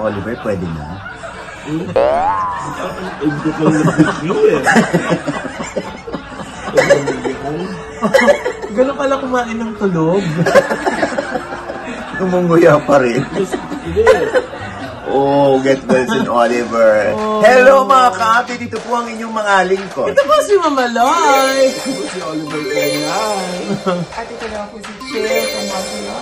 Oliver, pwede na. Hindi ko lang na-review eh. Gano'n pala kumain ng tulog. Umunguya pa rin. Oh, get well si Oliver. Oh. Hello mga ka-ate, dito po ang inyong mga lingkod. Ito po si Mama Loy. Ito po si Oliver Ayan. At ito na po si Chill from Mama.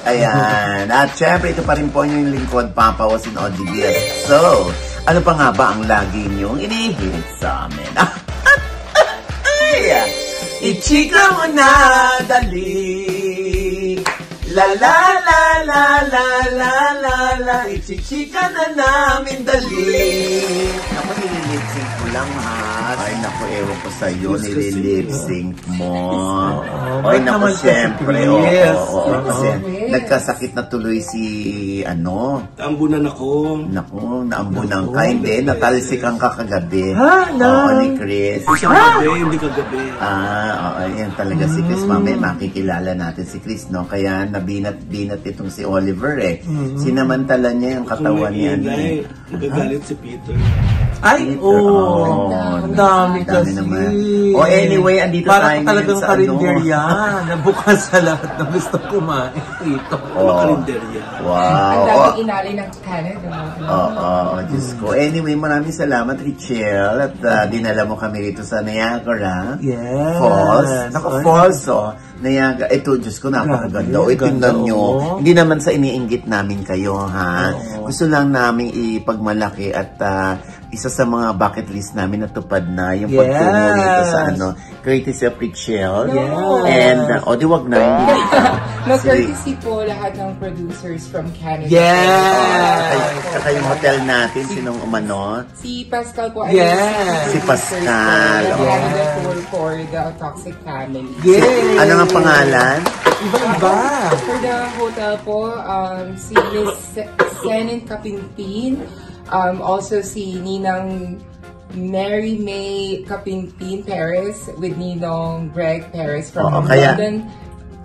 Ayan. At syempre, ito pa rin po yung lingkod, Papa was in OGBS. So, ano pa nga ba ang lagi niyong inihirit sa amin? Ay! Ichika mo na, dali. La la la la la la la la, ichichika na namin dali. Ako nililip-sync ko lang ha. Ay naku, ewan ko sa'yo, nililip-sync mo. Ay naku, siyempre. Kasi nagkasakit na tuloy si ano. Naambunan ako. Naku, naambunan ka. Hindi, natalsik ang kakagabi. Ha? Oo, ni Chris. Isang gabi, hindi kagabi. Yan talaga si Chris. Mamaya makikilala natin si Chris, no? Kaya nabinat itong si Oliver eh. Sinamantala niya yung katawan niya. Magagalit si Peter. Ay, oo. Ang dami kasi. Naman. O anyway, andito tayo parang talagang sa karinderya. Nabukas sa lahat na gusto kumain dito. Karinderya. Wow. Ang daming inalay ng Canada. Diyos ko. Anyway, maraming salamat, Richelle. At dinala mo kami rito sa Niagara Falls. Naku, Falls, Niagara. Ito, Diyos ko, napakaganda. O, tingnan nyo. Hindi naman sa iniinggit namin kayo, ha? Gusto lang namin ipagmalaki at isa sa mga bucket list namin natupad na yung pagtungo nito sa courtesy of Richelle. And, di wag na. No, courtesy po lahat ng producers from Canada. Saka yung hotel natin, sinong umano? Si Pascal po. Si Pascal. Canada tour for the Toxic Family. Ano ang pangalan? Iba-iba. For the hotel po, si Miss Senin Kapinpin. Also si Ninang Mary May Kapinpin Perez with Ninong Greg Perez from London,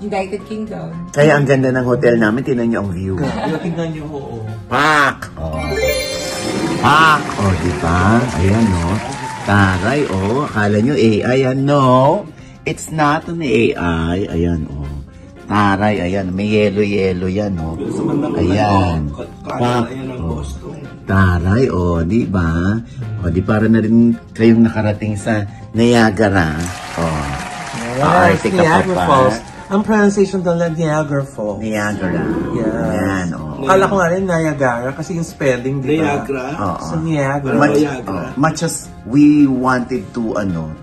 United Kingdom. Kaya ang ganda ng hotel namin, tingnan nyo ang view. Tingnan nyo, Pak! Pak! Diba? Ayan, Taray, akala nyo AI, it's not an AI. Ayan, Taray, ayan. May yelo-yelo yan, Ayan. Pak! Taray, di ba? Di para na rin kayong nakarating sa Niagara. Niagara Falls. Ang pronunciation doon lang Niagara Falls. Niagara. Yan, Kala ko nga rin Niagara kasi yung spelling, di ba? Niagara. So Niagara. Much as we wanted to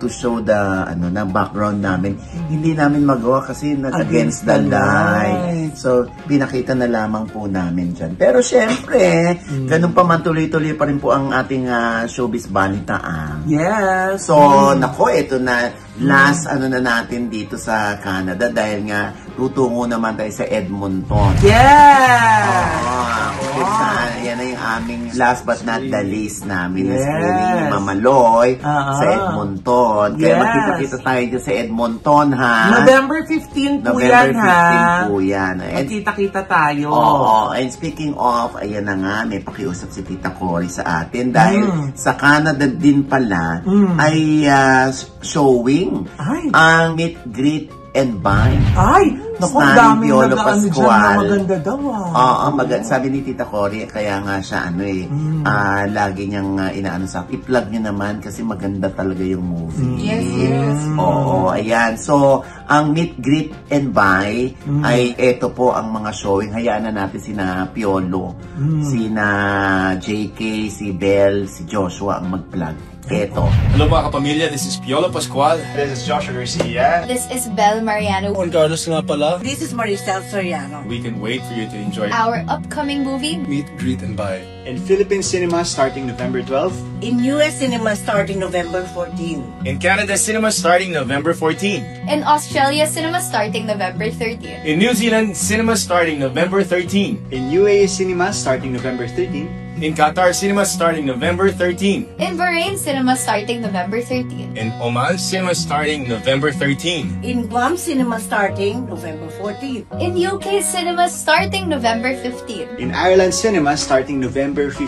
show the background namin, hindi namin magawa kasi against the light. So pinakita na lamang po namin dyan. Pero syempre, ganun pa man tuloy-tuloy pa rin po ang ating showbiz balitaan. Yes. So nako, ito na last na natin dito sa Canada dahil nga tutungo naman tayo sa Edmonton. Yan na yung aming last but not the least namin na screening ni Mama Loy sa Edmonton. Kaya magkita-kita tayo dyan sa Edmonton, ha? November 15 po yan, ha? November 15 po yan. Magkita-kita tayo. And speaking of, ayan na nga, may pakiusap si Tita Cory sa atin dahil sa Canada din pala ay showing ang Meet, Greet, and Buy. Naku, dami Piolo Pascual. Maganda daw, sabi ni Tita Cory, kaya nga siya, lagi niyang inaano sa i-plug niya naman kasi maganda talaga yung movie. Yes. Ayan. So, ang Meet, Greet, and Buy ay eto po ang mga showing. Hayaan na natin sina Piolo, sina JK, si Belle, si Joshua ang mag-plug. Eto. Hello mga kapamilya, this is Piolo Pascual. This is Joshua Garcia. This is Belle Mariano. Juan Carlos nga pala. This is Maricel Soriano. We can wait for you to enjoy Our upcoming movie, Meet, Greet, and Buy. In Philippine cinema starting November 12. In US cinema starting November 14. In Canada cinema starting November 14. in Australia cinema starting November 13. In New Zealand cinema starting November 13. In UAE cinema starting November 13. In Qatar Cinema starting November 13. In Bahrain Cinema starting November 13. In Oman Cinema starting November 13. In Guam Cinema starting November 14. In UK Cinema starting November 15. In Ireland Cinema starting November 15.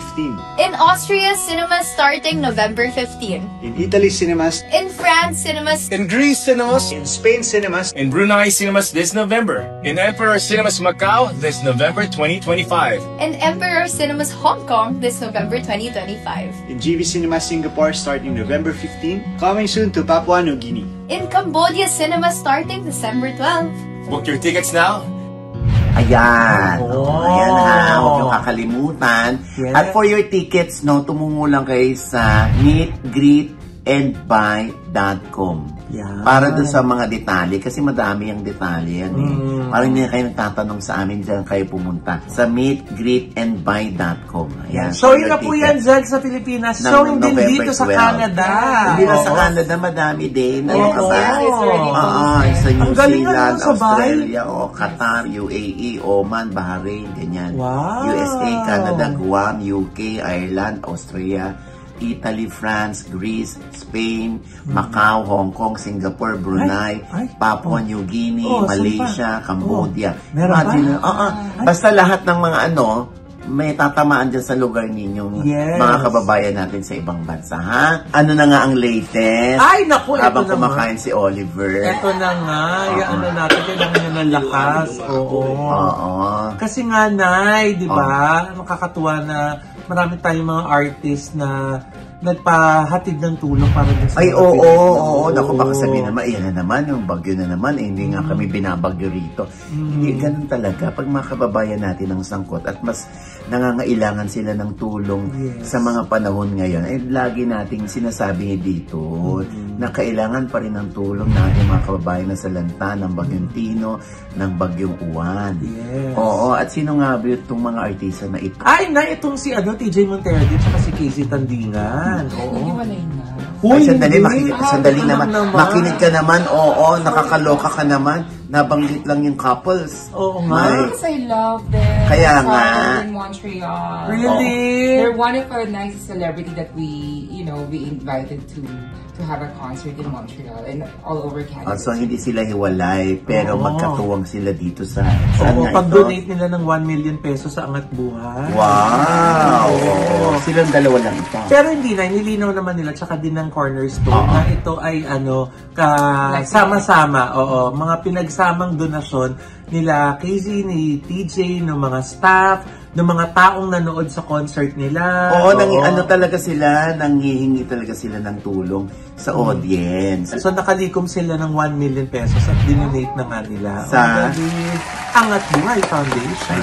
In Austria Cinema starting November 15. In Italy Cinemas. In France Cinemas. In Greece Cinemas. In Spain Cinemas. In Brunei Cinemas this November. In Emperor Cinemas Macau this November 2025. In Emperor Cinemas Hong Kong this November 2025. In GV Cinema Singapore starting November 15. Coming soon to Papua New Guinea. In Cambodia Cinema starting December 12. Book your tickets now. Ayan. Oh. Ayan ha. Huwag niyong kakalimutan. Yes. At for your tickets, no, tumungo lang kayo sa meetgreetandbuy.com. Yan. Para dun sa mga detalye. Kasi madami yung detalye yan eh. Parang hindi na kayo nagtatanong sa amin, dyan kayo pumunta. Sa meetgreetandbuy.com. Ayan. So, for yun your na po tickets. yan dyan sa Pilipinas. Ng So, hindi November dito sa 12. Canada. Hindi na sa Canada, madami din. Ano ka ba? Sa New Ang galing nga Zealand, nun, sabay. Australia, Qatar, UAE, Oman, Bahrain, ganyan. Wow. USA, Canada, Guam, UK, Ireland, Austria, Italy, France, Greece, Spain, Macau, Hong Kong, Singapore, Brunei, Ay. Papua New Guinea, Oh, saan Malaysia, pa? Cambodia. Meron ba? Imagine, basta lahat ng mga may tatamaan dyan sa lugar ninyong Yes. mga kababayan natin sa ibang bansa, ha? Ano na nga ang latest? Ay, naku, Habang ito naman. kumakain si Oliver. Ito na nga. Yung ano natin, kailangan niya ng lakas. Oo. Oo. Kasi nga, Nay, di ba? Nakakatuwa na marami tayong mga artist na nagpahatid ng tulong para din sa Ay, mga oo, Pilipino. oo. Naku, baka sabihin naman, iyan na naman, yung bagyo na naman, hindi nga kami binabagyo rito. Hindi, ganun talaga. Pag mga kababayan natin ang sangkot at mas nangangailangan sila ng tulong sa mga panahon ngayon, ay lagi nating sinasabi dito na kailangan pa rin ng tulong ng ating mga kababayan na salanta ng bagyong Tino, ng bagyong Uwan. Yes. Oo, at sino nga ba itong mga artista na ito? Ay, na itong si TJ Monterde at si Casey Tandingan. Oo. Hiwalay na. Ay, sandali, hindi. sandali Ano naman. Makinig ka naman, oo, nakakaloka ka naman. Nabanggit lang yung couples. Oo nga. Because I love them. Kaya I saw nga. them in Montreal. Really? They're one of our nicest celebrity that we invited to have a concert in Montreal and all over Canada. So, hindi sila hiwalay, pero Oo. magkatuwang sila dito sa... Oo, Saan nga ito? pag-donate nila ng 1 million pesos sa Angat Buhay. Wow! Oo. Silang dalawa lang ito. Pero hindi na, nilinaw naman nila, tsaka din ng Cornerstone, na ito ay sama-sama, oo, mga pinagsamang donasyon nila Casey, ni TJ, ng mga staff, ng mga taong nanood sa concert nila. Oo, talaga sila, nanghihingi talaga sila ng tulong sa audience. So nakalikom sila ng 1 million pesos at dinonate na nga nila Sa? Angat Buhay Foundation.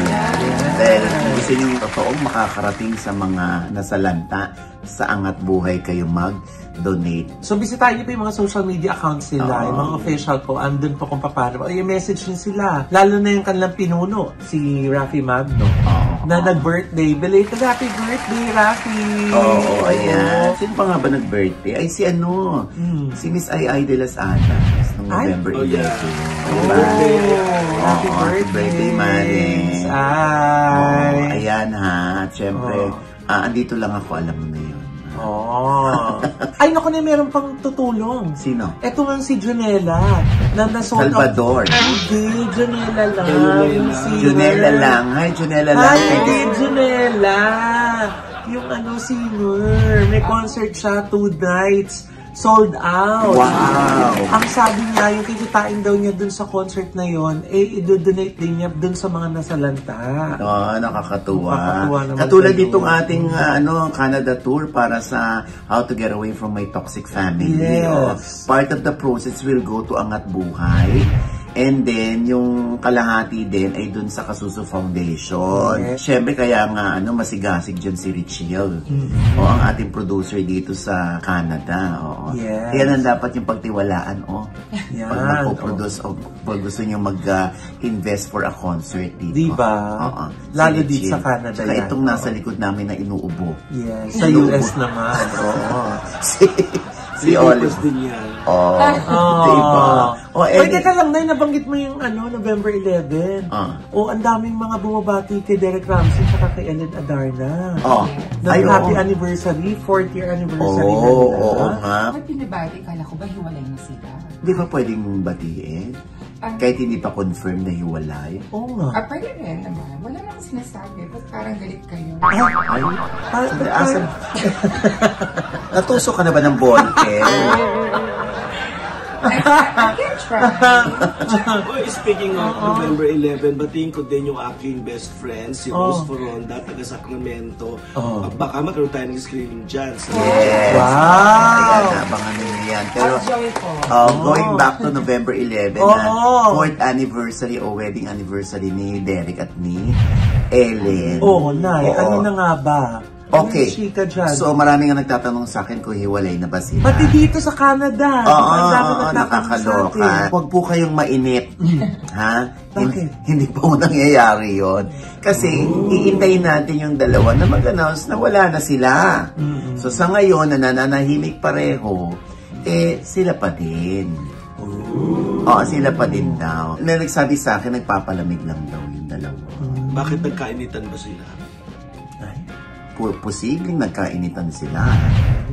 Dahil gusto nyo totoong makakarating sa mga nasalanta sa Angat Buhay kayo mag-donate. So bisitahin niyo po yung mga social media accounts nila, Oo. yung mga official po, andun po kung paano. Ay, message nyo sila. Lalo na yung kanilang pinuno, si Rafi Magno, na nag-birthday. Belated happy birthday, Rafi! Oo, ayan. Sino pa nga ba nag-birthday? Ay, si si Miss Ai de las Alas, noong Ay? November 11. Oh, happy Oo, birthday, Maris. Ay! Ayan ha. At syempre, Oo. andito lang ako, alam mo na yun. Oh. Ay, naku na, meron pang tutulong. Sino? Ito nga si Junella. Na nasold Salvador. Hindi, Junella lang. Yung singer. Junella lang. Hi, Junella lang. Ay, hindi, Junella. Yung singer. May concert siya, 2 nights. Sold out. Wow. Ang sabi niya, yung kikitain daw niya dun sa concert na yon, i-donate din niya dun sa mga nasalanta. Nakakatuwa. Nakakatuwa naman Katulad kayo. ditong ating Canada tour para sa How to Get Away from My Toxic Family. Yes. Part of the process will go to Angat Buhay. And then, yung kalahati din ay dun sa Kasuso Foundation. Yes. Siyempre, kaya nga, masigasig dyan si Richiel. O, ang ating producer dito sa Canada. Oo. Yes. Kaya nang dapat yung pagtiwalaan, Yan. pag magpo-produce o pag gusto nyo mag-invest for a concert dito. Diba? Oo. Lalo Si dito Richiel. sa Canada Saka yan. itong nasa likod namin na inuubo. Yes. Sa US naman. Oo. Si Olive. din yan. Oh, Oh. diba? Ay, teka lang, Nay, nabanggit mo yung November 11. Ang daming mga bumabati kay Derek Ramsey at kay Ellen Adarna. Happy anniversary, 4th year anniversary na nila. Oo nga. Ba't pinabati? Kala ko ba hiwalay na sila? Di ba pwedeng batiin? Kahit hindi pa confirm na hiwalay? Oo nga. Pwede rin naman. Wala naman sinasabi. Ba't parang galit kayo? Natusok ka na ba ng ballpen? I can try. Speaking of November 11, batiin ko din yung aking best friend, si Rose Foronda, taga Sacramento. Baka magkaroon tayo ng screening dyan. Yes! Wow! Ayan, abangan nyo yan. Pero, going back to November 11, 4th anniversary o wedding anniversary ni Derek at ni Ellen. Nay. Ano na nga ba? Okay. So, marami nga nagtatanong sa akin kung hiwalay na ba sila. Pati dito sa Canada. Nakakaloka. Huwag po kayong mainit. Ha? Bakit? Hindi po nangyayari yon. Kasi, iintayin natin yung dalawa na mag-announce na wala na sila. So, sa ngayon, na nananahimik pareho, sila pa din. Sila pa din daw. May nagsabi sa akin, nagpapalamig lang daw yung dalawa. Bakit nagkainitan ba sila? Posibleng nagkainitan sila.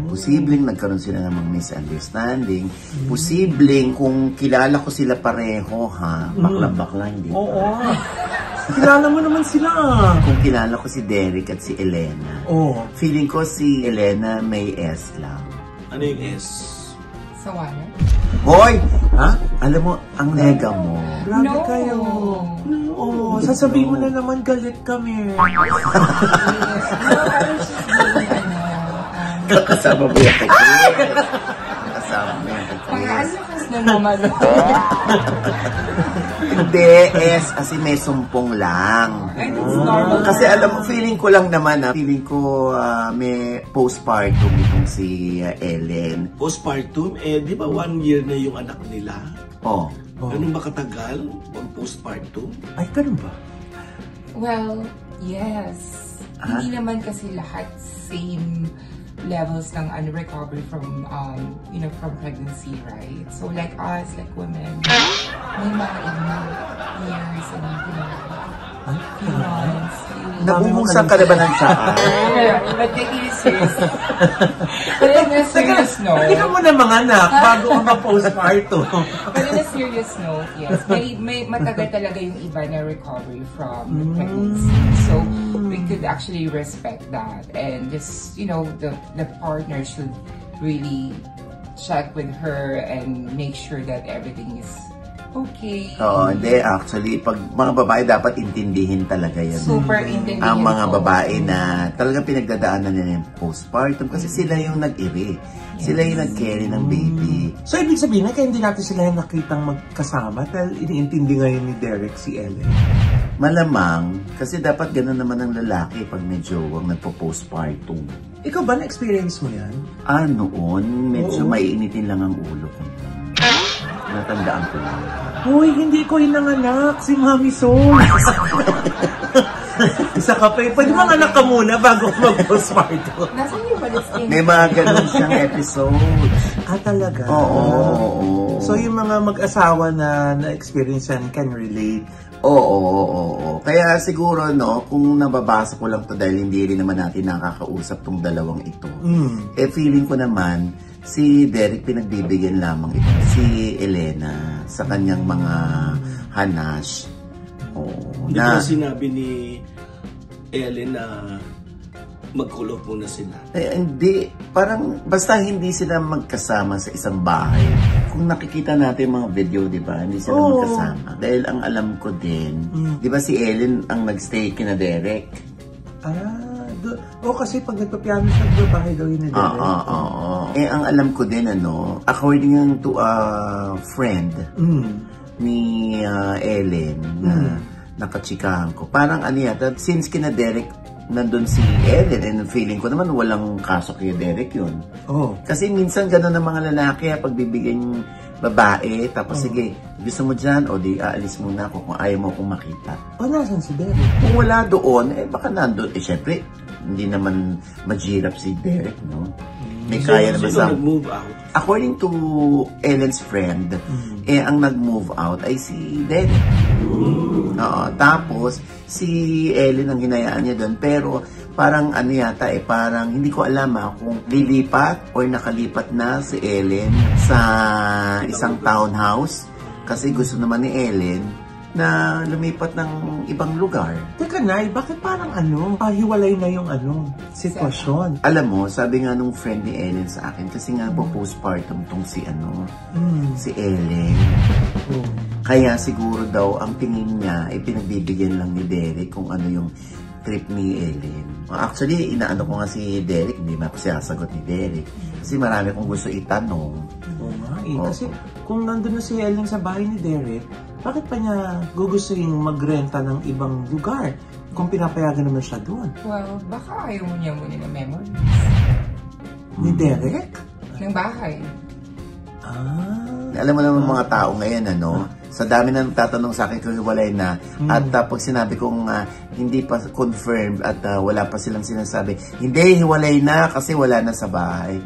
Posibleng nagkaroon sila ng mga misunderstanding. Posibleng kung kilala ko sila pareho, baklang-bakla, hindi. Kilala mo naman sila. Kung kilala ko si Derek at si Elena, feeling ko si Elena may S lang. Ano yung S? Sawana? Hoy! Alam mo, ang nega mo. Grabe kayo. Sasabihin mo na naman galit kami. Kakasama mo yan kay Kakasama mo yan kay Pang-alakas na naman. Hindi, kasi may sumpong lang. Kasi alam mo, feeling ko lang naman feeling ko may postpartum itong si Ellen. Postpartum? Di ba 1 year na yung anak nila? Ganun ba katagal? Postpartum? Ay, ganun ba? Well, yes. Hindi naman kasi lahat same levels ng recovery from from pregnancy, right? So like us, like women, may mga years and few months. Nabuhusan ka na ba ng saan? But taking it seriously. But in a serious note. Hindi ka mo na mga anak bago ka ma-postpartum. But in a serious note, yes. May matagal talaga yung iba na recovery from pregnancy. So we could actually respect that. And just, the partner should really check with her and make sure that everything is okay. Hindi. Actually, pag mga babae, dapat intindihin talaga yan. Super intindihin. Ang mga babae na talagang pinagdadaanan nila yung postpartum kasi sila yung nag-iri. Sila yung nag-carry ng baby. So, ibig sabihin na kaya hindi natin sila yung nakitang magkasama dahil iniintindi ngayon ni Derek si Ellen. Malamang, kasi dapat gano'n naman ang lalaki pag medyo nagpo-postpartum. Ikaw ba na-experience mo yan? Noon, medyo maiinitin lang ang ulo ko. Natandaan ko lang. Hoy, hindi ko hinanganak si Mami Sol. Isa ka pa. Pwede bang anak ka muna bago mag-postpartum? Nasaan yung balisting? May mga ganun siyang episodes. Talaga? Oo. So, yung mga mag-asawa na na-experience yan can relate? Oo. Kaya siguro, kung nababasa ko lang to dahil hindi rin naman natin nakakausap tong dalawang ito, feeling ko naman, si Derek pinagbibigyan lamang ito. Si Elena sa kanyang mga hanash. Hindi ba sinabi ni Ellen na magkulog muna sila? Hindi. Parang basta hindi sila magkasama sa isang bahay. Kung nakikita natin mga video, di ba? Hindi sila magkasama. Dahil ang alam ko din, di ba si Ellen ang nagstay kina Derek? Kasi pag nagpapiano siya, bahay daw yun na Derek. Ang alam ko din, according to a friend ni Ellen na nakachikahan ko, parang yata, since kina Derek nandun si Ellen, and feeling ko naman walang kaso kay Derek yun. Kasi minsan gano'n ng mga lalaki, pagbibigyan yung babae, tapos sige, gusto mo dyan, di aalis muna ako kung ayaw mo akong makita. Nasaan si Derek? Kung wala doon, baka nandun. Syempre, hindi naman majirap si Derek, no? may kaya naman sa... nag-move out? According to Ellen's friend, ang nag-move out ay si Derek. Tapos, si Ellen ang hinayaan niya doon. Pero, parang ano yata parang hindi ko alam kung lilipat or nakalipat na si Ellen sa isang townhouse. Kasi gusto naman ni Ellen na lumipat ng ibang lugar. Teka, Nay, bakit parang pahiwalay na yung sitwasyon? Alam mo, sabi nga nung friend ni Ellen sa akin, kasi nga po postpartum tong si Ellen. Kaya siguro daw, ang tingin niya ay pinagbibigyan lang ni Derek kung ano yung trip ni Ellen. Actually, inaano ko nga si Derek, hindi ba ako sasagot ni Derek. Kasi marami kong gusto itanong. Oo nga kasi kung nandun na si Ellen sa bahay ni Derek, bakit pa niya gugustuhin magrenta ng ibang lugar kung pinapayagan naman siya doon? Well, baka ayaw mo niya muna ng memories. Ni Derek? Ng bahay. Alam mo naman mga tao ngayon, sa dami na tatanong sa akin kung hiwalay na at pag sinabi kong hindi pa confirmed at wala pa silang sinasabi, hindi, hiwalay na kasi wala na sa bahay.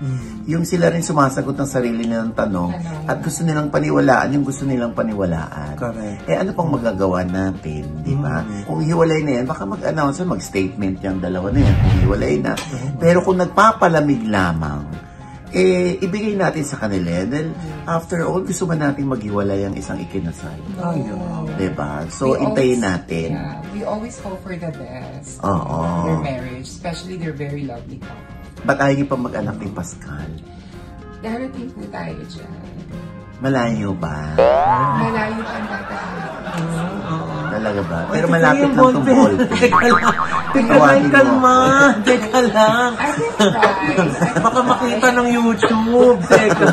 Yung sila rin sumasagot ng sarili nilang tanong at gusto nilang paniwalaan yung gusto nilang paniwalaan. Correct. Ano pang magagawa natin, di ba? Kung hiwalay na yan, baka mag-announce, mag-statement yung dalawa na yan kung hiwalay na. Pero kung nagpapalamig lamang, ibigay natin sa kanila. Dahil, after all, gusto ba natin maghiwalay ang isang ikinasal? Diba? So, intayin natin. Yeah, we always hope for the best. Their marriage. Especially, they're very lovely couple. Ba't ayaw niyo pa mag-anak ni Pascal? Darating po tayo dyan. Malayo ba? Malayo pa ang tatahan. Talaga ba? Pero malapit lang itong ballpen. Teka lang, kalma. Teka lang. I can try. Baka makita ng YouTube. Teka.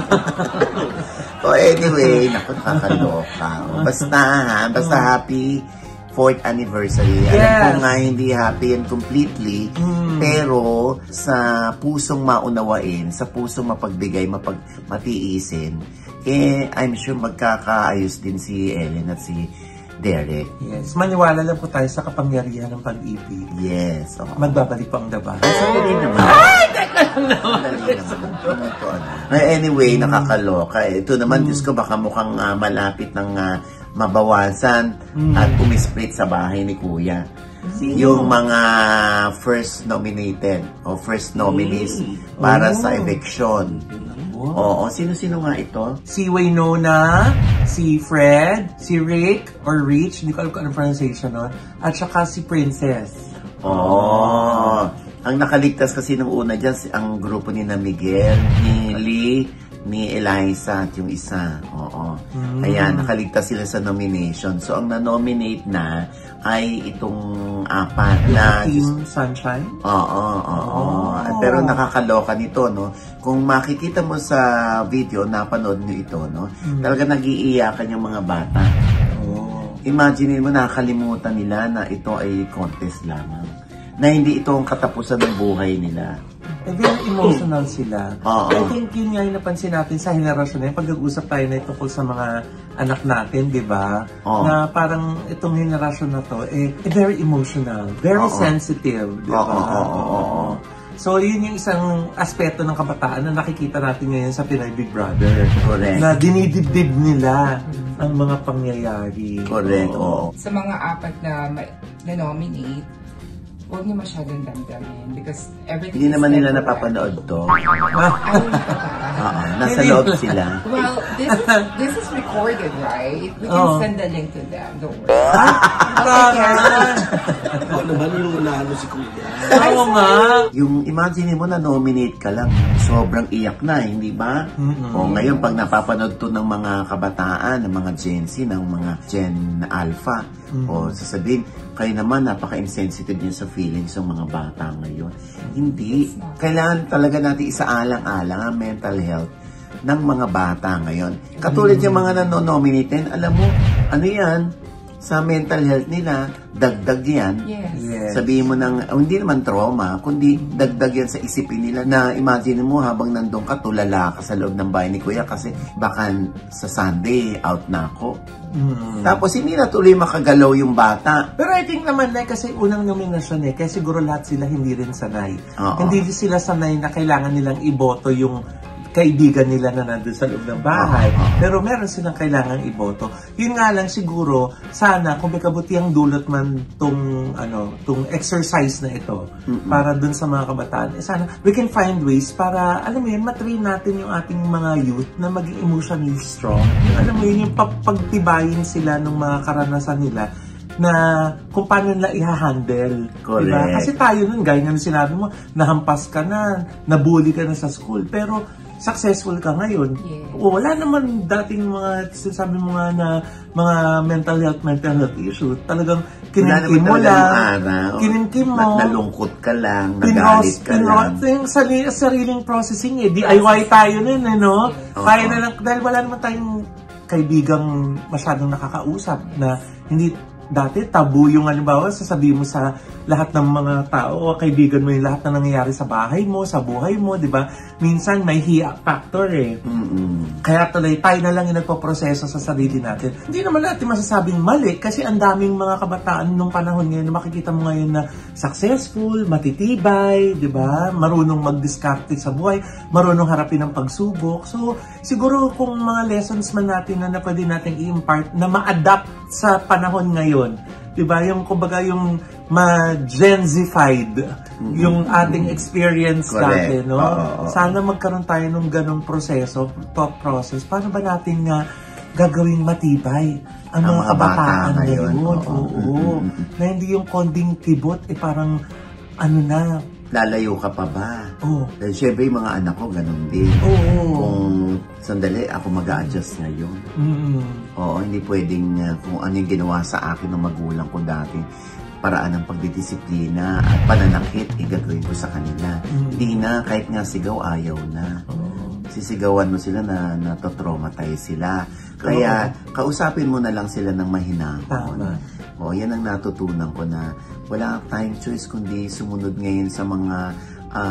Anyway, naku, nakakaloka. Basta happy 4th anniversary. Alam ko nga hindi happy and completely, pero sa pusong maunawain, sa pusong mapagbigay, matiisin, I'm sure magkakaayos din si Ellen at si Derek. Yes. Maniwala lang po tayo sa kapangyarihan ng pag-ibig. Yes. Magbabalik pa ang daba. Sandali naman. Anyway, nakakaloka. Ito naman, Diyos ko, baka mukhang malapit ng mabawasan at umisplit sa bahay ni Kuya. Yung mga first nominated o first nominees para sa eviction. Sino-sino nga ito? Si Waynona, si Fred, si Rick, or Rich, hindi ko alam kung anong pronunciation nun, at saka si Princess. Ang nakaligtas kasi nung una dyan, ang grupo ni Miguel, ni Lee, ni Eliza at yung isa. Ayan, nakaligtas sila sa nomination. So, ang na-nominate na ay itong apat na... Team Sunshine? Pero nakakaloka nito, Kung makikita mo sa video, napanood nyo ito, Talaga nag-iiyakan yung mga bata. Imagine mo, nakakalimutan nila na ito ay contest lamang. Na hindi ito ang katapusan ng buhay nila. Very emotional sila. I think yun nga yung napansin natin sa henerasyon na yung pag-uusap tayo na tungkol sa mga anak natin, di ba? Na parang itong henerasyon na to, very emotional, very sensitive, di ba? So, yun yung isang aspeto ng kabataan na nakikita natin ngayon sa Pinoy Big Brother. Correct. Na dinidibdib nila ang mga pangyayari. Correct, Sa mga apat na nominate, huwag niyo masyadong damdamin because everything hindi naman nila napapanood to. Nasa loob sila. Well, this is recorded, right? We can send the link to them. Don't worry. Naman yung nalo si Kuya. Oo nga. Yung imagine mo na nominate ka lang, sobrang iyak na, hindi ba? Ngayon, pag napapanood to ng mga kabataan, ng mga Gen Z, ng mga Gen Alpha, sasabihin, kayo naman, napaka-insensitive niyo sa feelings ng mga bata ngayon. Hindi. Kailangan talaga natin isaalang-alang ang mental health ng mga bata ngayon. Katulad yung mga nanonominate, alam mo, ano yan? sa mental health nila, dagdag yan. Yes. Sabihin mo ng, hindi naman trauma, kundi dagdag yan sa isipin nila na imagine mo habang nandun ka, tulala ka sa loob ng bahay ni Kuya kasi baka sa Sunday, out na ako. Tapos hindi na tuloy makagalaw yung bata. Pero I think naman kasi unang nominasyon kaya siguro lahat sila hindi rin sanay. Hindi sila sanay na kailangan nilang iboto yung kaibigan nila na nandun sa loob ng bahay. Pero meron silang kailangang iboto. Yun nga lang siguro, sana kung may kabutiang dulot man tong exercise na ito para dun sa mga kabataan, sana we can find ways para, alam mo yun, matrain natin yung ating mga youth na maging emotionally strong. Alam mo yun, yung pagtibayin sila ng mga karanasan nila na kung paano nila i-handle. Diba? Kasi tayo nun, gaya nga sinabi mo, nahampas ka na, nabully ka na sa school, pero successful ka ngayon. Wala naman dating mga sinasabi mo nga na mga mental health issue. Talagang kinimkim mo lang. Kinimkim mo. Nalungkot ka lang, nagalit ka lang. Yung sariling processing DIY tayo nun, Kaya na lang, dahil wala naman tayong kaibigang masyadong nakakausap na hindi dati tabu yung halimbawa sasabihin mo sa lahat ng mga tao o kaibigan mo yung lahat na nangyayari sa bahay mo, sa buhay mo, di ba? Minsan may hiya factor Kaya tuloy tayo na lang yung nagpo-proseso sa sarili natin. Hindi naman natin masasabing mali kasi ang daming mga kabataan nung panahon ngayon na makikita mo ngayon na successful, matitibay, di ba? Marunong mag-discarte sa buhay, marunong harapin ang pagsubok. So, siguro kung mga lessons man natin na pwede natin i-impart na ma-adapt sa panahon ngayon, diba? Yung kumbaga yung ma-Gen Z-fied yung ating experience dati, no? Sana magkaroon tayo ng ganong proseso, thought process. Paano ba natin nga gagawing matibay ang mga kabataan ngayon? Na hindi yung konding kibot, parang na, lalayo ka pa ba? Dahil syempre yung mga anak ko ganun din. Kung sandali ako mag-a-adjust ngayon. Hindi pwedeng kung ano yung ginawa sa akin ng magulang ko dati, paraan ng pagdidisiplina at pananakit, gagawin ko sa kanila. Hindi na, kahit nga sigaw, ayaw na. Sisigawan mo sila na natotraumatize sila. Kaya kausapin mo na lang sila ng mahinahon. Yan ang natutunan ko na wala tayong choice kundi sumunod ngayon sa mga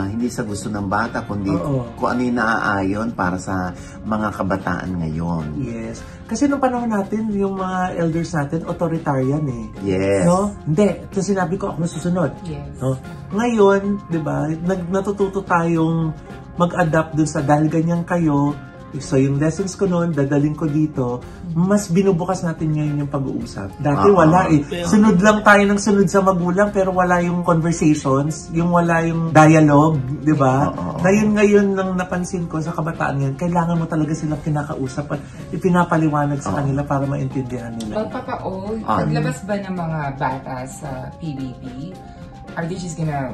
hindi sa gusto ng bata kundi kung ano yung naaayon para sa mga kabataan ngayon. Yes. Kasi nung panahon natin, yung mga elders natin, authoritarian Yes. No? Hindi. Ito sinabi ko, ako nasusunod. Yes. No? Ngayon, di ba, natututo tayong mag-adapt dun sa dahil ganyan kayo. So yung lessons ko noon, dadaling ko dito, mas binubukas natin ngayon yung pag-uusap. Dati wala Sunod lang tayo ng sunod sa magulang pero wala yung conversations, yung wala yung dialogue, di ba? Ngayon nang napansin ko sa kabataan ngayon, kailangan mo talaga silang kinakausap at ipinapaliwanag sa kanila para maintindihan nila. Paglabas ba ng mga bata sa PBB, are they just gonna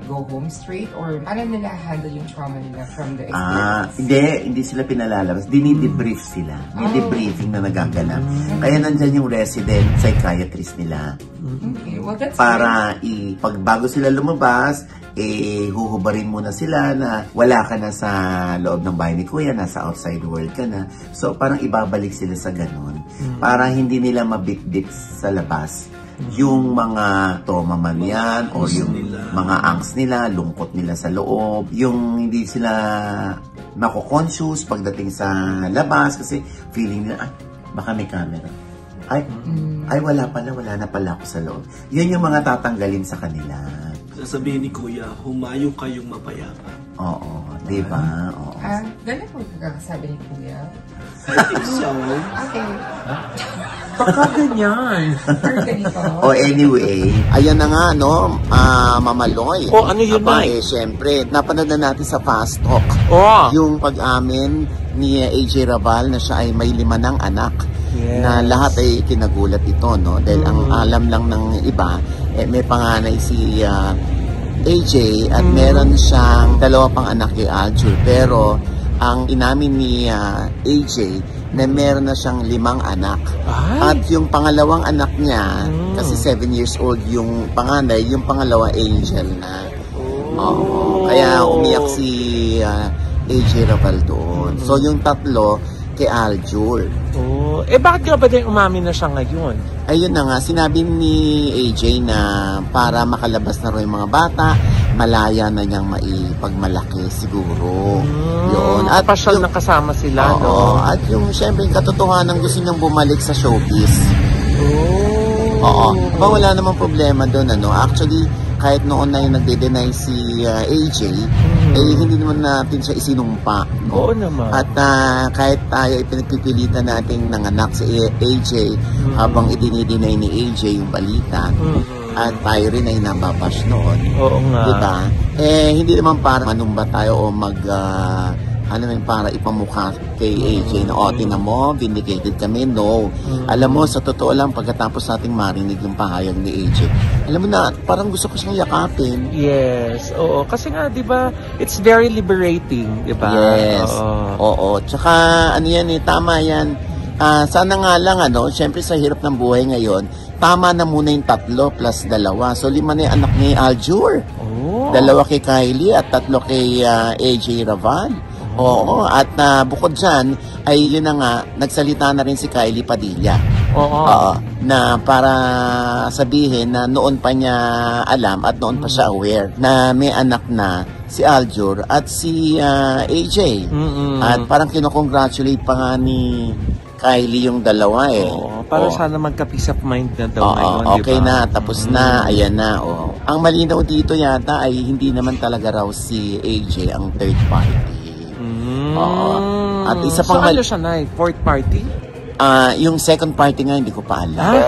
go home straight or paano nila handle yung trauma nila from the experience? Hindi sila pinalalabas. Dinidebrief sila. May debriefing na nagaganap. Kaya nandyan yung resident psychiatrist nila. Okay, well that's para pag bago sila lumabas, huhubarin muna sila na wala ka na sa loob ng bahay ni Kuya, nasa outside world ka na. So parang ibabalik sila sa ganun. Para hindi nila mabitbit sa labas yung mga trauma man yan o yung mga angst nila, lungkot nila sa loob, yung hindi sila mako-conscious pagdating sa labas kasi feeling nila, baka may camera. Wala na pala ako sa loob. Yan yung mga tatanggalin sa kanila. Sasabihin ni Kuya, humayo kayong mapayapa. Di ba? Ganun po pagkakasabi ni Kuya. I think so. Okay. Baka ganyan. Anyway, ayan na nga, Mamaloy. Ano yun na? Siyempre, napanood na natin sa Fast Talk. Yung pag-amin ni AJ Rabal na siya ay may 5 ng anak. Yes. Na lahat ay kinagulat ito, no? Dahil ang alam lang ng iba, may panganay si AJ at meron siyang 2 pang anak kay Aljur. Pero ang inamin ni AJ na meron na siyang 5 anak. At yung pangalawang anak niya, kasi 7 years old yung panganay, yung pangalawa Angel na. Kaya umiyak si AJ Rabal doon. So yung 3, kay Aljur. Oh, bakit nga ba din umamin na siya ngayon? Ayun na nga, sinabi ni AJ na para makalabas na rin yung mga bata, malaya na niyang maipagmalaki siguro. Yun. At pasyal na kasama sila, no? At yung syempre, yung katotohanan gusto niyang bumalik sa showbiz. Wala namang problema doon, ano. Actually, kahit noon na yung nagde-deny si AJ, hindi naman natin siya isinumpa. No? Oo naman. At kahit tayo ipinagpipilitan nating nanganak si AJ habang idinideny ni AJ yung balita, at tayo rin ay nababash noon. Oo nga. Diba? Hindi naman para manumba tayo o para ipamukha kay AJ na tinan mo, vindicated kami. No. Alam mo, sa totoo lang, pagkatapos nating marinig yung pahayag ni AJ, alam mo na, parang gusto ko siyang yakapin. Yes, oo. Kasi nga, di ba, it's very liberating, di ba? Yes, oo. Tsaka, tama yan. Sana nga lang, syempre sa hirap ng buhay ngayon, tama na muna yung 3 plus 2. So, 5 na yung anak ni Aljur. 2 kay Kylie at 3 kay AJ Raval. Oo, at bukod dyan, ay yun na nga, nagsalita na rin si Kylie Padilla. Na para sabihin na noon pa niya alam at noon pa siya aware na may anak na si Aljur at si AJ. At parang kinocongratulate pa nga ni Kylie yung dalawa para sana magka-peace of mind na daw ngayon, okay diba? na, tapos na, ayan na. Ang malinaw dito yata ay hindi naman talaga raw si AJ ang third party. At isa pang ano siya na, fourth party? Yung second party nga, hindi ko pa alam.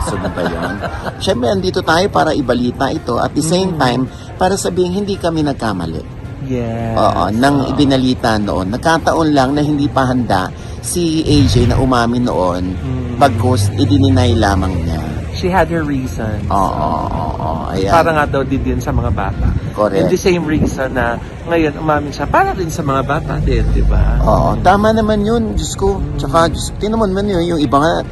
So na ba yun? Siyempre, andito tayo para ibalita ito. At the same time, para sabihin, hindi kami nagkamali. Yes. Nang ibinalita noon. Nagkataon lang na hindi pa handa si AJ na umamin noon, bagkus idininay lamang niya. She had her reasons. Ayan. Para nga daw din sa mga bata. Correct. And the same reason na ngayon umamin siya para rin sa mga bata din, di ba? Tama naman yun, Diyos ko. Tsaka, tinamon man yun, yung iba nga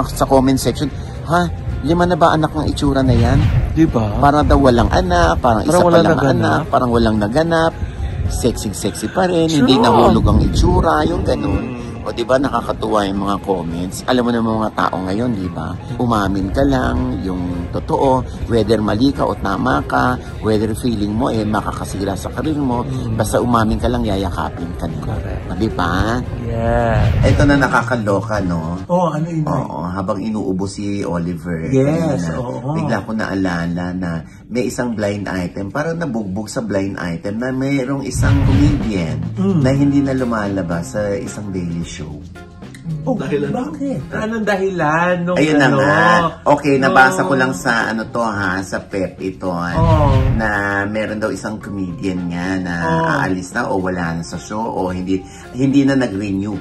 sa comment section, 5 na ba anak ng itsura na yan? Di ba? Parang daw walang anak, parang isa pa lang anak, parang walang naganap, sexy pa rin, hindi nahulog ang itsura, yung ganun. O diba, nakakatuwa yung mga comments. Alam mo na mga tao ngayon, diba? Umamin ka lang, yung totoo, whether mali ka o tama ka, whether feeling mo makakasira sa karir mo, basta umamin ka lang, yayakapin ka nila. Diba? Yeah. Ito na nakakaloka, no? Ano yun? Habang inuubo si Oliver. Yes, bigla ko naalala na may isang blind item, parang nabugbog sa blind item na mayroong isang comedian na hindi na lumalabas sa isang daily show. Dahilan? Bakit? Anong dahilan? Ayun na nga. Okay, nabasa ko lang sa sa PEP ito, na meron daw isang comedian nga na aalis na o wala na sa show o hindi na nag-renew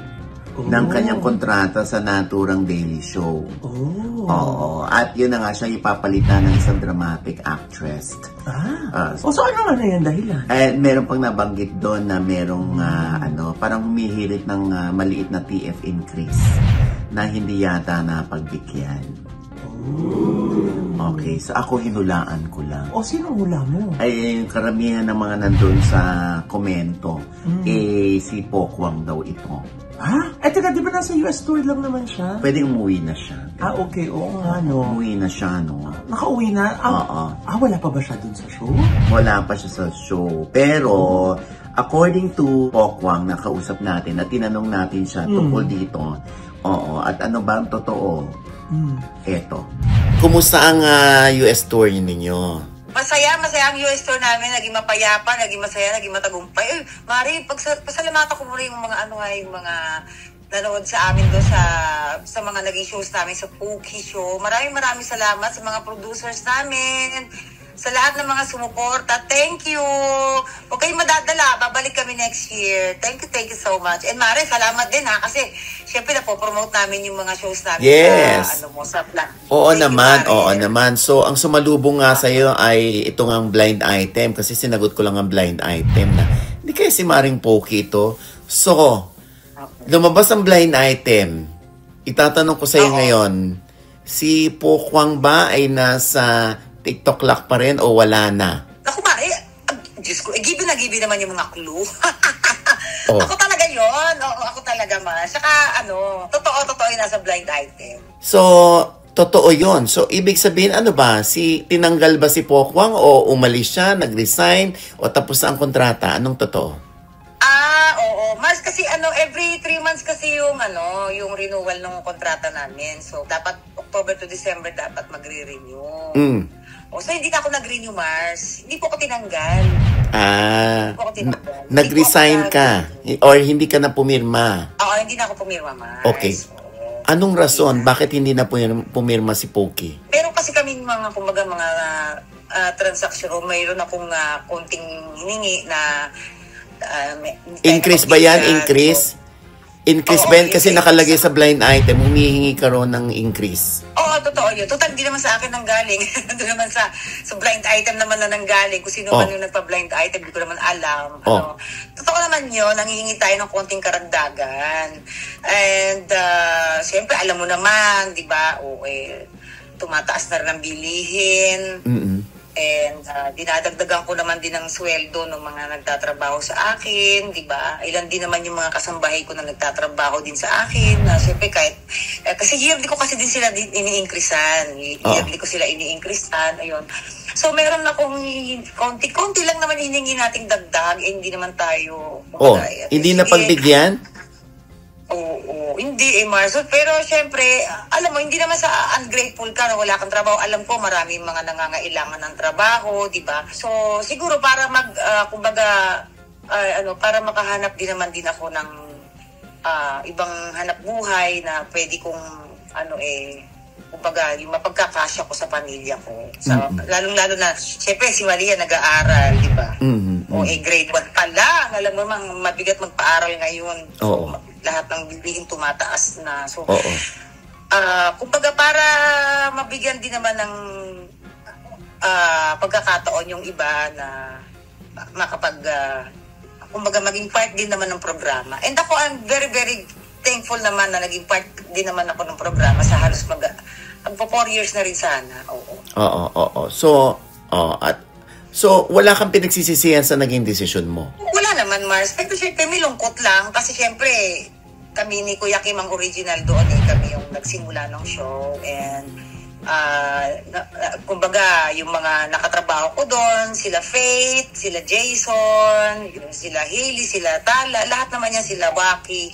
ng kanyang kontrata sa naturang daily show. At yun na nga siya ipapalitan ng isang dramatic actress. So ano na yan dahilan? Meron pang nabanggit doon na merong parang humihirit ng maliit na TF increase na hindi yata napagbigyan. Okay, so ako hinulaan ko lang. Sino hula mo? Yung karamihan ng mga nandun sa komento, si Pokwang daw ito. Teka, di ba nasa US tour lang naman siya? Pwede umuwi na siya. Okay, oo nga, no. Umuwi na siya, no. Nakauwi na? Wala pa ba siya dun sa show? Wala pa siya sa show. Pero, according to Pokwang, na kausap natin, na tinanong natin siya tungkol dito, at ano ba ang totoo? Eto. Kumusta ang US tour ninyo? Masaya ang US tour namin. Naging mapayapa, naging masaya, naging matagumpay. Mari, pasalamatan ko muna yung mga yung mga nanood sa amin doon sa mga naging shows namin sa Pookie Show. Maraming salamat sa mga producers namin, sa lahat ng mga sumuporta. Thank you! Huwag kayong madadala. Babalik kami next year. Thank you so much. And Mare, salamat din kasi syempre napopromote namin yung mga shows namin sa plan. Oo naman. So, ang sumalubong nga sa'yo ay itong ang blind item kasi sinagot ko lang ang blind item na hindi kaya si Maring Poki ito. So, lumabas ang blind item. Itatanong ko sa'yo ngayon, si Pokwang ba ay nasa TikTok lock pa rin o wala na? Naku Mare, Diyos ko, given naman yung mga clue. Oh. Ako talaga yun. Oo, ako talaga, Mars. Saka, totoo yung nasa blind item. So, totoo yun. So, ibig sabihin, ano ba? Tinanggal ba si Pokwang o umalis siya, nag-resign, o tapos na ang kontrata? Anong totoo? Oo. Mars, kasi every 3 months kasi yung renewal ng kontrata namin. So, dapat October to December dapat magre-renew. So, hindi na ako nag-renew, Mars. Hindi po ako tinanggal. Nag-resign ka? Or hindi ka na pumirma? Oo, hindi na ako pumirma, Mars. Okay. Anong rason? Bakit hindi na pumirma si Poki? Pero kasi kami mga transaction o mayroon akong konting hiningi na increase ba yan? Increase? Increase ba yan? Kasi nakalagay sa blind item, humihingi ka ron ng increase. Oo, totoo yun. Total, di naman sa akin nanggaling. Doon naman sa blind item naman na nanggaling. Kung sino man yung nagpa-blind item, di ko naman alam. Totoo naman yun, nangihingi tayo ng konting karagdagan. And, siyempre, alam mo naman, di ba, tumataas na rin ang bilihin. And dinadagdagan ko naman din ng sweldo ng mga nagtatrabaho sa akin, di ba? Ilan din naman yung mga kasambahay ko na nagtatrabaho din sa akin. Siyempre kasi yearly ko kasi din sila ini-increasean. Yearly ko sila ini-increasean. Ayun. So meron akong konti lang naman hiningi nating dagdag. Hindi naman tayo... hindi na pagbigyan? Oo, hindi Mars. Pero syempre, alam mo, hindi naman sa ungrateful ka na wala kang trabaho. Alam ko, maraming mga nangangailangan ng trabaho, di ba? So, siguro para para makahanap din naman din ako ng ibang hanap buhay na pwede kong, yung mapagkakasya ko sa pamilya ko. So, lalong-lalo na, syempre, si Maria nag-aaral, di ba? Grade 1 pa lang. Alam mo, mabigat magpa-aral ngayon. So, lahat ng bilihin tumataas na. So, kumbaga para mabigyan din naman ng pagkakataon yung iba na kumbaga maging part din naman ng programa. And ako, I'm very, very thankful naman na naging part din naman ako ng programa sa halos magpo 4 years na rin sana. So, wala kang pinagsisisihan sa naging desisyon mo? Wala naman, Mars. Pero syempre, may lungkot lang. Kasi syempre, kami ni Kuya Kim ang original doon. Kami yung nagsimula ng show. And, kumbaga, yung mga nakatrabaho ko doon, sila Faith, sila Jason, sila Hailey, sila Tala, lahat naman yan, sila Waki.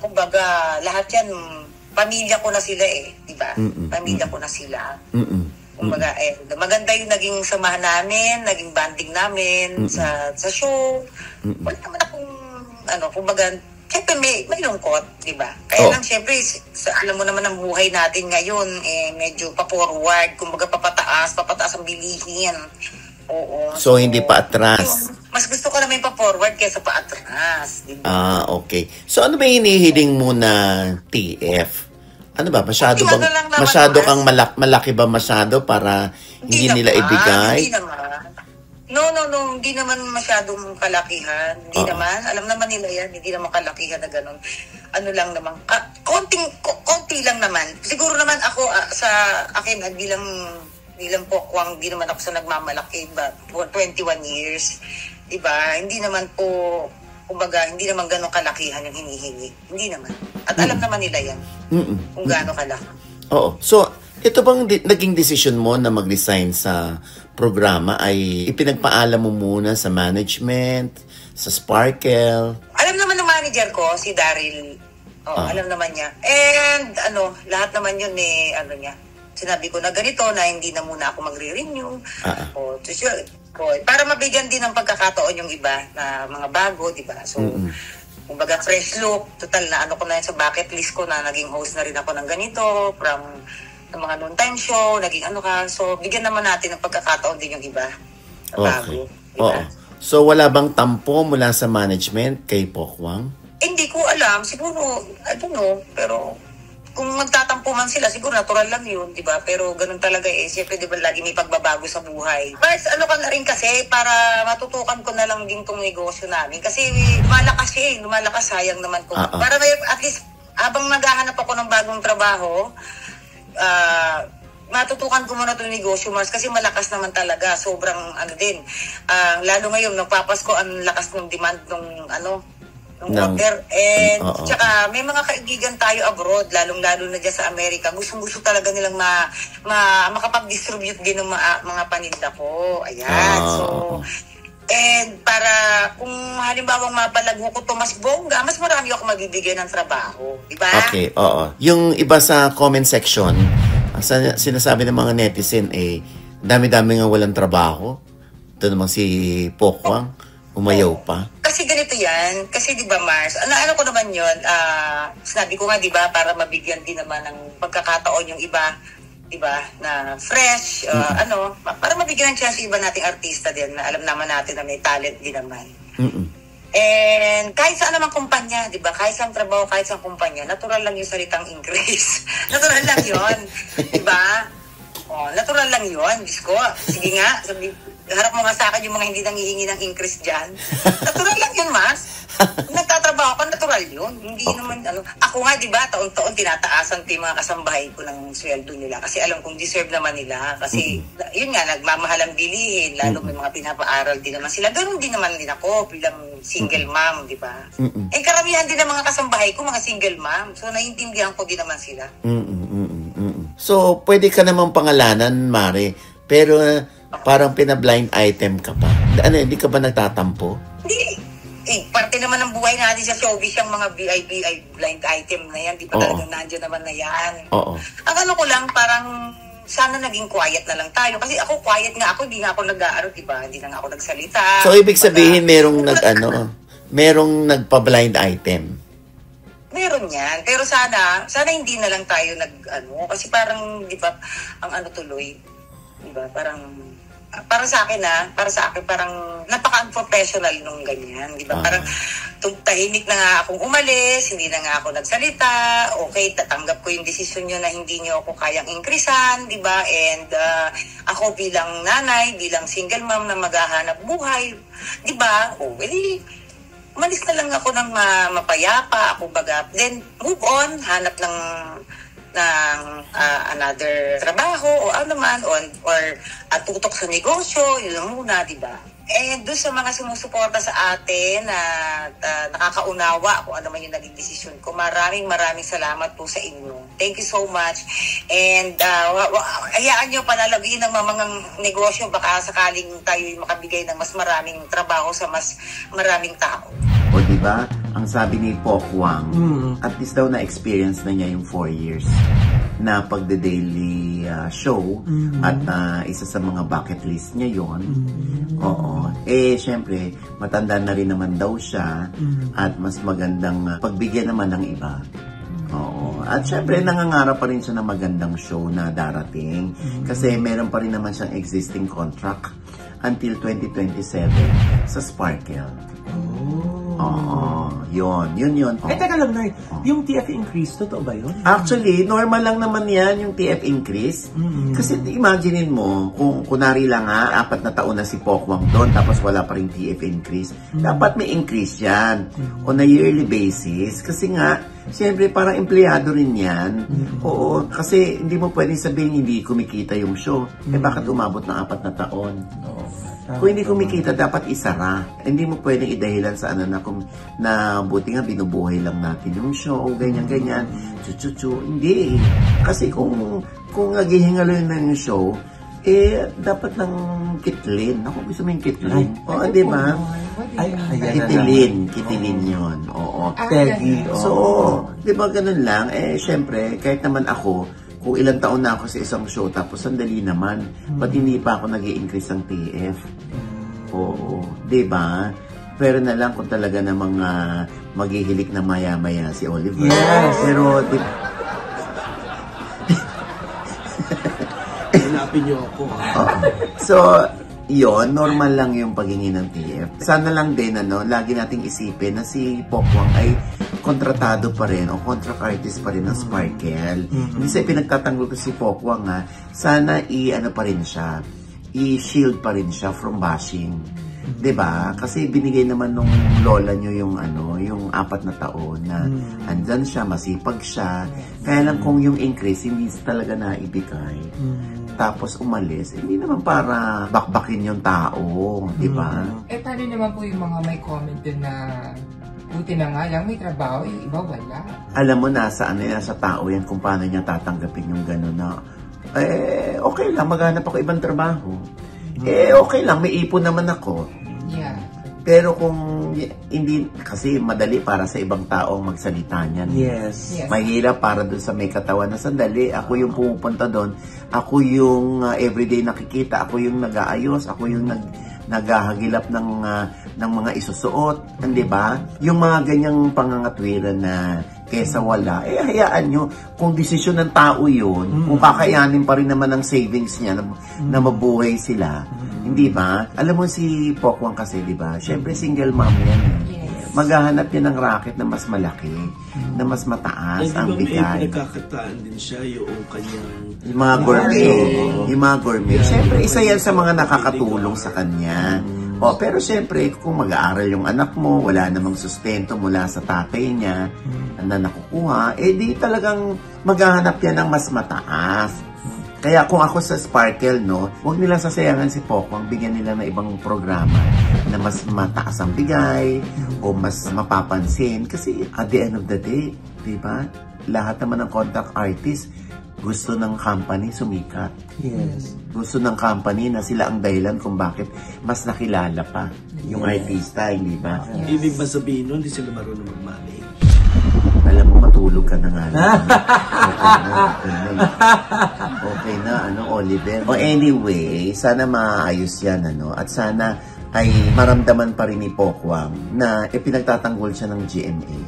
Kumbaga, lahat yan, pamilya ko na sila diba? Pamilya ko na sila. Kumbaga, maganda yung naging samahan namin, naging banding namin sa show. Wala naman akong, kumbaga, syempre may lungkot, di ba? Kaya lang, syempre, alam mo naman ang buhay natin ngayon, medyo pa-forward, kumbaga papataas ang bilihin. Oo. So, hindi pa atras? Mas gusto ko naman pa-forward kaysa pa-atras, di ba? Okay. So, ano ba hinihiling mo na TF? Ano ba? Masyado kang malaki ba masyado para hindi nila ibigay? Hindi naman. No. Hindi naman masyadong kalakihan. Hindi naman. Alam naman nila yan. Hindi naman kalakihan na gano'n. Ano lang naman. Konti lang naman. Siguro naman ako, sa akin, bilang Pokwang, hindi naman ako sa nagmamalaki. But for 21 years, diba? Hindi naman po, kumbaga, hindi naman gano'ng kalakihan yung hinihingi. Hindi naman. At alam naman nila yan. Kung gaano kalaki. Oo. So, ito bang naging desisyon mo na mag-resign sa programa ay ipinagpaalam mo muna sa management, sa Sparkle? Alam naman ng manager ko, si Daryl. Alam naman niya. And lahat naman yun niya. Sinabi ko na ganito na hindi na muna ako magre-renew. Para mabigyan din ng pagkakataon yung iba na mga bago, di ba? So, kumbaga fresh look. Total na ko na yun sa bucket list ko na naging host na rin ako ng ganito from ng mga noontime show, naging So, bigyan naman natin ng pagkakataon din yung iba. Bago. Diba? So, wala bang tampo mula sa management kay Pokwang? Hindi ko alam. Siguro, I don't know. Pero, kung magtatampo man sila, siguro natural lang yun, di ba? Pero ganun talaga siyempre, di ba, lagi may pagbabago sa buhay. But, ka na rin kasi, para matutukan ko na lang din tong negosyo namin. Kasi, lumalakas, sayang naman ko. Para at least, habang naghahanap ako ng bagong trabaho, matutukan ko muna itong negosyo, Mars, kasi malakas naman talaga. Sobrang ano din. Lalo ngayon, nagpapasko, ang lakas ng demand ng water. And tsaka may mga kaibigan tayo abroad, lalong-lalo na dyan sa Amerika. Gustong-gusto talaga nilang makapag-distribute din ng mga paninda ko. Ayan. And para kung halimbawa mapalago ko to mas bongga, mas marami ako mabibigyan ng trabaho. Diba? Okay, oo. Yung iba sa comment section, sinasabi ng mga netizen, dami-dami nga walang trabaho. Ito namang si Pokwang, umayaw pa. Kasi ganito yan. Kasi di ba, Mars, ano ko naman yun, sinabi ko nga, di ba, para mabigyan din naman ng pagkakataon yung iba, di ba, na fresh, para mabigyan ng chance yung iba nating artista din, na alam naman natin na may talent din naman. And kahit saan naman kumpanya, di ba, kahit saan trabaho, kahit saan kumpanya, natural lang yung salitang increase. Natural lang yun. Di ba? Natural lang yun. Diyos ko, sige nga, harap mo nga sa akin yung mga hindi nangihingi ng increase dyan. Natural lang yun, Mars. Nagtatrabaho ka, natural yun. Hindi naman, ako nga, di ba, taon-taon tinataasan ko yung mga kasambahay ko ng sweldo nila. Kasi alam kong deserve naman nila. Kasi, yun nga, nagmamahal ang bilihin. Lalo may mga pinapaaral din naman sila. Ganun din naman din ako bilang single mom, di ba? Karamihan din ng mga kasambahay ko, mga single mom. So, naiintindihan ko din naman sila. So, pwede ka namang pangalanan, Mare. Pero, parang pina-blind item ka pa. Hindi ka ba nagtatampo? Hindi. Parte naman ng buhay natin sa showbiz yung mga VIP blind item na yan. Di ba talagang nandiyan naman na yan? Ang ko lang, parang sana naging quiet na lang tayo. Kasi ako, quiet nga ako. Hindi nga ako nag-aarot, di ba? Hindi na nga ako nagsalita. So, ibig sabihin, merong nagpa-blind item? Meron yan. Pero sana hindi na lang tayo kasi parang, di ba, ang tuloy, di ba, parang, para sa akin parang napaka-unprofessional nung ganyan, di ba? Parang tahimik na nga akong umalis, hindi na nga ako nagsalita, okay, tatanggap ko yung desisyon nyo na hindi nyo ako kayang increasean, di ba? And ako bilang nanay, bilang single mom na maghahanap buhay, di ba? Umalis na lang ako ng mapayapa, kumbaga, then move on, hanap ng another trabaho o ano man, or tutok sa negosyo, yun lang muna, di ba? And doon sa mga sumusuporta sa atin na nakakaunawa kung ano man yung naging desisyon ko, maraming salamat po sa inyo. Thank you so much. And hayaan nyo palalaguin ng mga negosyo, baka sakaling tayo makabigay ng mas maraming trabaho sa mas maraming tao. O diba, ang sabi ni Pokwang, at least daw na-experience na niya yung 4 years na pagde-daily show at isa sa mga bucket list niya yon. Syempre, matanda na rin naman daw siya at mas magandang pagbigyan naman ng iba. At syempre, nangangarap pa rin siya ng magandang show na darating kasi meron pa rin naman siyang existing contract until 2027 sa Sparkle. Yun. Teka lang, Nay. Yung TF increase, totoo ba yun? Actually, normal lang naman yan, yung TF increase. Kasi imaginein mo, kung kunwari lang 4 na taon na si Pokwang doon, tapos wala pa rin TF increase, dapat may increase yan on a yearly basis. Kasi nga, siyempre, parang empleyado rin yan. Kasi hindi mo pwedeng sabihin hindi kumikita yung show. Bakit umabot ng 4 na taon? Kung hindi kumikita, dapat isara. Hindi mo pwedeng idahilan sa na buti nga binubuhay lang natin yung show, ganyan-ganyan, Hindi. Kasi kung naghihingalo yun ng show, dapat lang kitlin. Ako gusto mo yung kitlin. Di ba? Kitilin yun. Peggy. So, di ba ganun lang? Syempre, kahit naman ako, kung ilang taon na ako sa isang show, tapos sandali naman, ba't hindi pa ako nag-i-increase ng TF? Diba? Pero na lang kung talaga namang maghihilik na maya-maya si Oliver. Yes! Pero, hanapin niyo ako. So, yon, normal lang yung paghingi ng TF. Sana lang din, lagi nating isipin na si Pokwang ay kontratado pa rin o contract artist pa rin ng Sparkle. Hindi sa pinagtatanggol ko si Pokwang sana pa rin siya, i-shield pa rin siya from bashing. Diba? Kasi binigay naman nung lola nyo yung yung 4 na taon na andyan siya, masipag siya. Kaya lang kung yung increase, hindi talaga naibigay. Tapos umalis, hindi naman para bakbakin yung tao, diba? Paano naman po yung mga may comment din na buti na nga lang may trabaho, yung iba wala? Alam mo, nasa tao yan kung paano niya tatanggapin yung gano'n na, okay lang, maghanap ako ibang trabaho. Okay lang, may ipon naman ako. Yeah. Pero kung hindi, kasi madali para sa ibang taong magsalita niyan. Yes. Mahirap para dun sa may katawan na sandali. Ako yung pumupunta doon. Ako yung everyday nakikita. Ako yung nag-aayos. Ako yung naghahagilap ng mga isusuot. Di ba? Yung mga ganyang pangangatwiran na kesa wala, hayaan nyo. Kung desisyon ng tao yun, kung kakayanin pa rin naman ang savings niya na mabuhay sila, hindi ba? Alam mo si Pokwang kasi, di ba? Siyempre single mom yan. Yes. Maghahanap yan ng racket na mas malaki, na mas mataas ang bigay. Pinagkakataan din siya yung kanyang... Yung mga gourmet. Siyempre, isa yan sa mga nakakatulong sa kanya. Pero siyempre, kung mag-aaral yung anak mo, wala namang sustento mula sa tatay niya na nakukuha, di talagang maghahanap yan ng mas mataas. Kaya kung ako sa Sparkle, huwag nila sasayangan si Pokwang, bigyan nila ng ibang programa na mas mataas ang bigay o mas mapapansin. Kasi at the end of the day, di ba? Lahat naman ng contact artist, gusto ng company sumikat. Yes. Gusto ng company na sila ang dahilan kung bakit mas nakilala pa yung artista, hindi ba? Ibig ba sabihin nun, hindi sila marunong mag-manage? Alam mo, matulog ka na nga lang. Okay na, Oliver. Anyway, sana maayos yan, at sana ay maramdaman pa rin ni Pokwang na pinagtatanggol siya ng GMA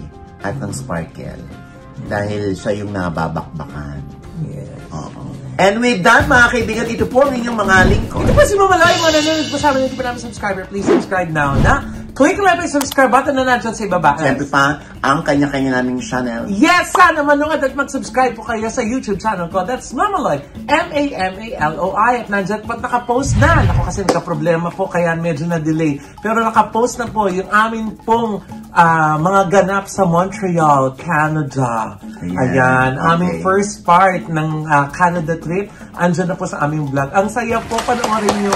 at ng Sparkle dahil siya yung nababakbakan. Yes. And with that, mga kaibigan, ito po ang inyong mga lingkod. Ito po si Mama Loy, mga nanonood po sa amin, hindi pa namin subscriber, please subscribe now na click lang yung subscribe button na nandiyan sa ibaba. Siyempre pa, ang kanya-kanya naming channel. Yes, sana manood at mag-subscribe po kayo sa YouTube channel ko. That's Mama Loy, M-A-M-A-L-O-I. At nandiyan po nakapost na. Ako kasi nagka-problema po, kaya medyo na-delay. Pero nakapost na po yung amin pong mga ganap sa Montreal, Canada. Ayan, aming first part ng Canada trip. Andyan na po sa aming vlog. Ang saya po, panoorin nyo.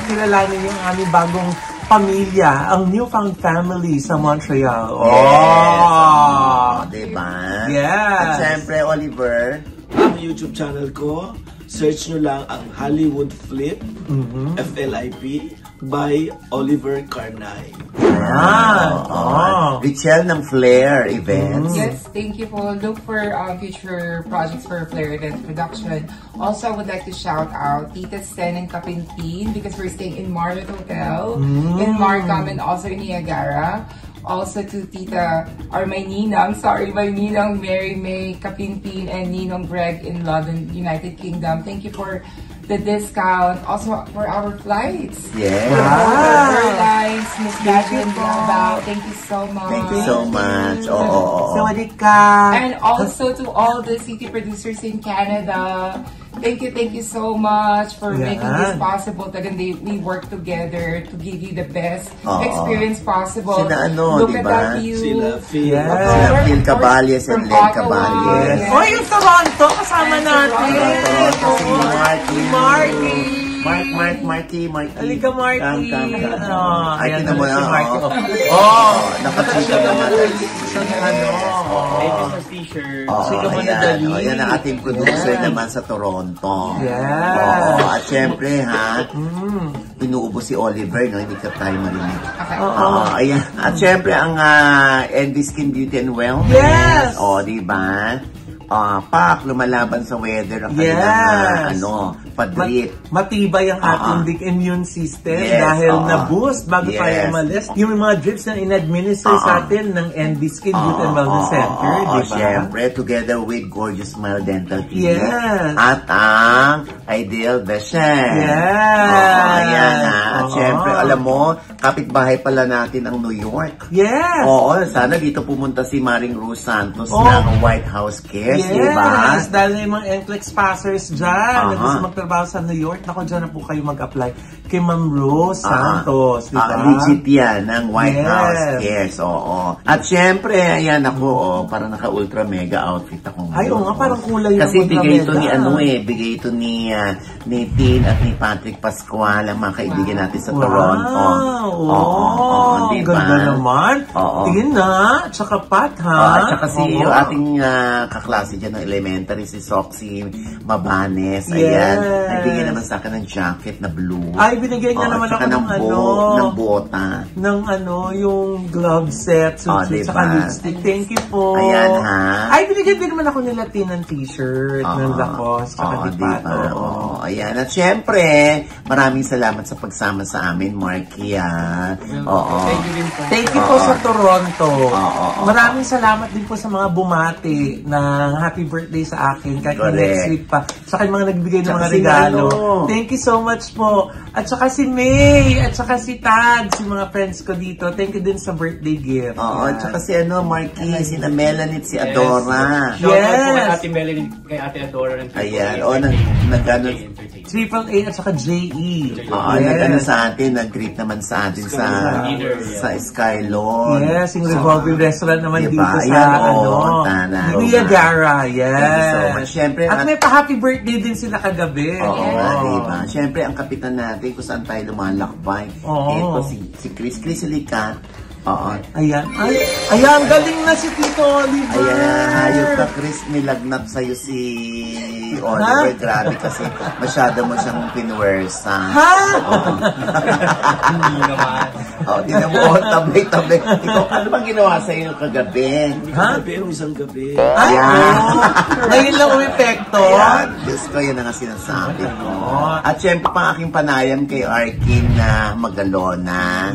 Kilalanin yung aming bagong pamilya, ang newfound family sa Montreal. Diba? Yes. At syempre, Oliver, ang YouTube channel ko, search nyo lang ang Hollywood Flip, F-L-I-P, by Oliver Carnay. Richelle ng Flair Events. Yes, thank you po. Look for future projects for Flair Events Production. Also, I would like to shout out Tita Sen and Kapinpin because we're staying in Marriott Hotel in Markham and also in Niagara. Also to Tita, or my Ninang, my Ninang Mary May Kapinpin and Ninong Greg in London, United Kingdom. Thank you for the discount. Also for our flights. Yes. Airlines, Miss Gadget and Blaubao. Thank you so much. Thank you so much. Sawadee ka. And also to all the city producers in Canada. Thank you so much for making this possible. We work together to give you the best experience possible. Look at that view. Sila Phil Caballes and Len Caballes. Yung Toronto, kasama natin. Marky. Halika, Marky. Ay, tinan mo na. Nakachika naman. T-shirt. Yan ang ating producer naman sa Toronto. Yes. At syempre, inuubo si Oliver, hindi ka tayo marinig. Ayan. At syempre, ang NB Skin Beauty and Wellness. Yes. Diba? Lumalaban sa weather ang kanilang padrip. Matibay ang ating immune system dahil na-boost bago tayo umalis. Yung mga drips na in-administer sa atin ng NB Skin Beauty and Wellness Center, diba? Siyempre, together with Gorgeous Smile Dental Clinic. Yes. At ang Ideal Beshen. Yes. Ayan At siyempre, alam mo, kapitbahay pala natin ang New York. Yes. Sana dito pumunta si Maring Rose Santos ng White House Care. Yes, dahil yung mga NCLEX passers dyan na gusto magtrabaho sa New York, naku, dyan na po kayo mag-apply. kay Ma'am Rose Santos, di ba? Legit yan, ng White House. Yes, oo. At syempre, ayan ako, parang naka-ultra mega outfit ako. Ay, oo nga, parang kulay yung kasi bigay ito mega. Bigay ito ni Tin at ni Patrick Pascual, ang mga kaibigan natin sa Toronto. Oo, diba? Ganda naman. Tingin na, tsaka Pat, ha? Tsaka si yung ating kaklase dyan ng elementary, si Soxy Mabanes. Ayan, nagbigay naman sa akin ng jacket na blue. Ay, binigyan niya naman ako ng bota. Ng yung glove set, suit, saka lipstick. Thank you po. Ayan, ha? Ay, binigyan din naman ako nila Tin ng t-shirt, ng Lacoste, saka di Pato. Ayan. At syempre, maraming salamat sa pagsama sa amin, Marky, Thank you po sa Toronto. Maraming salamat din po sa mga bumati ng happy birthday sa akin kahit next week pa. Sa akin mga nagbigay ng mga regalo. Thank you so much po. At saka si May, at saka si Tad, si mga friends ko dito. Thank you din sa birthday gift. At saka si Marky, si Melanie at si Adora. Yes. Ate Melanie, kay Ate Adora. Ayan. Nag-ano. Triple A at saka J.E. Nag-ano sa atin, nag-greet naman sa atin sa Skylon. Yes, yung revolving restaurant naman dito sa Niagara. Yes. Thank you so much. Siyempre, at may pa-happy birthday din sila kagabi. Diba? Siyempre, ang kapitan natin kung saan tayo lumalakbay. Ito si Chris Lika. Ayan. Ayan, galing na si Tito Oliver. Ayan, hayop ka, Chris. Nilagnat sa'yo si Oliver. Grabe kasi masyado mo siyang pinwersa. Hindi naman. Tinan mo, tablay. Ikaw, ano bang ginawa sa'yo kagabi? Isang gabi. Ngayon lang umepekto. Ayan, Diyos ko, yan ang sinasabi ko. At syempre, pang aking panayam kay Arkin na Magalona.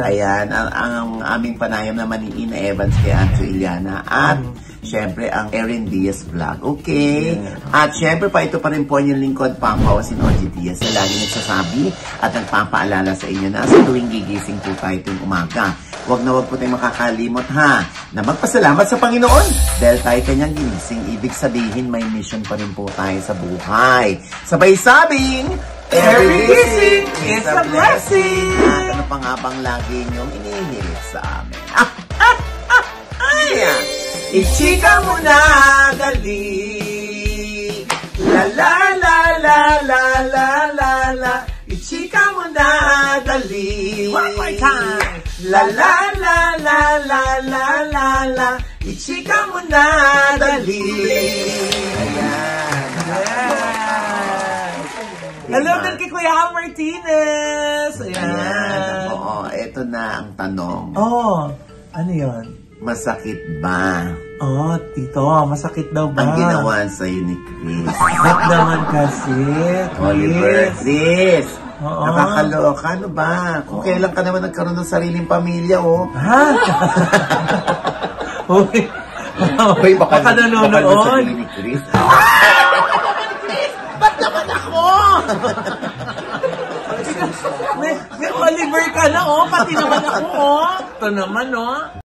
Ayan, ang aming panayam naman ni Ina Evans kay Ancho Iliana. At syempre, ang Erin Diaz vlog. Okay? At syempre pa, ito pa rin po yung lingkod, Papa si Oji Diaz, na lagi nagsasabi at nagpapaalala sa inyo na sa tuwing gigising po tayo tuwing umaga. Huwag na huwag po tayong makakalimot na magpasalamat sa Panginoon dahil tayo kanyang ginising. Ibig sabihin, may mission pa rin po tayo sa buhay. Sabay sabing, every gising is a blessing! At ano pa nga bang lagi niyong inihirit sa amin? Ichika mo na, dali. La la la la la la la la. Ichika mo na, dali. One more time. La la la la la la la la. Ichika mo na, dali. Ayan. Hello din kay Kuya Al Martinez. Ayan. Ito na ang tanong. Ano yun? Masakit ba? Tito, masakit daw ba? Ang ginawa sa'yo ni Chris. Ba't naman kasi, Oliver, Chris. Nakakaloka. Ano ba? Kung kailan ka naman nagkaroon ng sariling pamilya, Uy, baka nanonood. Baka sabihin ni Chris. Ba't naman ako? May Oliver ka na, pati naman ako, Ito naman,